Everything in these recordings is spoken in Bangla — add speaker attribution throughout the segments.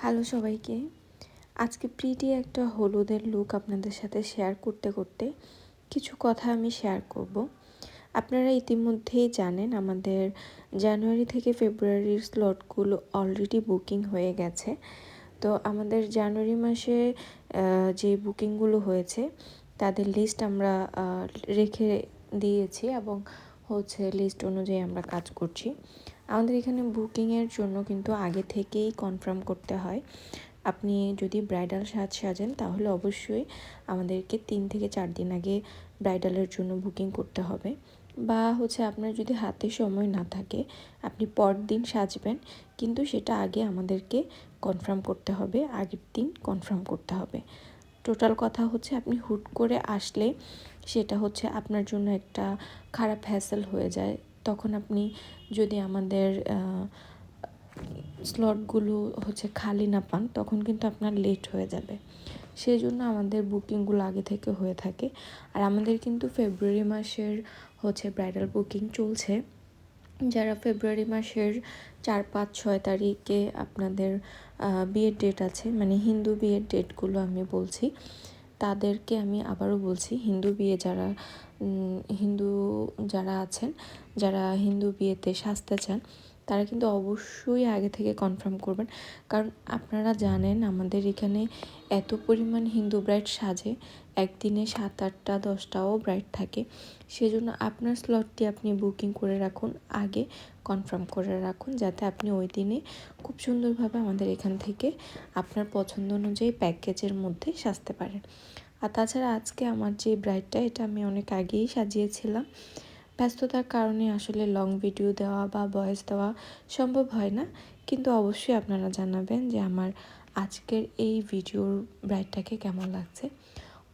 Speaker 1: হ্যালো সবাইকে। আজকে প্রিটি একটা হলুদের লুক আপনাদের সাথে শেয়ার করতে করতে কিছু কথা আমি শেয়ার করব। আপনারা ইতিমধ্যেই জানেন আমাদের জানুয়ারি থেকে ফেব্রুয়ারির স্লটগুলো অলরেডি বুকিং হয়ে গেছে। তো আমাদের জানুয়ারি মাসে যে বুকিংগুলো হয়েছে তাদের লিস্ট আমরা রেখে দিয়েছি এবং লিস্ট অনুযায়ী আমরা কাজ করছি। আমাদের এখানে বুকিংয়ের জন্য কিন্তু আগে থেকেই কনফার্ম করতে হয়। আপনি যদি ব্রাইডাল সাজেন তাহলে অবশ্যই আমাদেরকে 3 থেকে 4 দিন আগে ব্রাইডালের জন্য বুকিং করতে হবে, বা আপনার যদি হাতে সময় না থাকে আপনি পরদিন সাজবেন, কিন্তু সেটা আগে আমাদেরকে কনফার্ম করতে হবে, আগের দিন কনফার্ম করতে হবে। টোটাল কথা আপনি হুট করে আসলে সেটা আপনার জন্য একটা খারাপ হ্যাসেল হয়ে যায়। তখন আপনি যদি আমাদের স্লটগুলো খালি না পান তখন কিন্তু আপনার লেট হয়ে যাবে। সেই জন্য আমাদের বুকিংগুলো আগে থেকে হয়ে থাকে। আর আমাদের কিন্তু ফেব্রুয়ারি মাসের ব্রাইডাল বুকিং চলছে। যারা ফেব্রুয়ারি মাসের 4, 5, 6 তারিখে আপনাদের বিয়ের ডেট আছে, মানে হিন্দু বিয়ের ডেটগুলো আমি বলছি, তাদেরকে আমি আবারও বলছি, হিন্দু যারা আছেন, যারা হিন্দু বিয়েতে সাজতে চান তারা কিন্তু অবশ্যই আগে থেকে কনফার্ম করবেন। কারণ আপনারা জানেন আমাদের এখানে এত পরিমাণ হিন্দু ব্রাইড সাজে, একদিনে 7, 8টা 10টাও ব্রাইড থাকে। সেজন্য আপনার স্লটটি আপনি বুকিং করে রাখুন, আগে কনফার্ম করে রাখুন, যাতে আপনি ওই দিনে খুব সুন্দরভাবে আমাদের এখান থেকে আপনার পছন্দ অনুযায়ী প্যাকেজের মধ্যে সাজতে পারেন। আর তাছাড়া আজকে আমার যে ব্রাইডটা, এটা আমি অনেক আগেই সাজিয়েছিলাম। ব্যস্ততার কারণে আসলে লং ভিডিও দেওয়া বা ভয়েস দেওয়া সম্ভব হয় না, কিন্তু অবশ্যই আপনারা জানাবেন যে আমার আজকের এই ভিডিওর ব্রাইডটাকে কেমন লাগছে।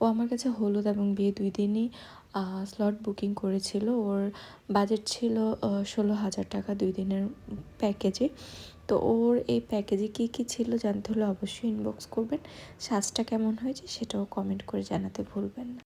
Speaker 1: ও আমার কাছে হলুদ এবং বিয়ে 2 দিনই স্লট বুকিং করেছিল। ওর বাজেট ছিল 16,000 টাকা 2 দিনের প্যাকেজে। তো ওর এই প্যাকেজে কী কী ছিল জানতে হলে অবশ্যই ইনবক্স করবেন। সাজটা কেমন হয়েছে সেটাও কমেন্ট করে জানাতে ভুলবেন না।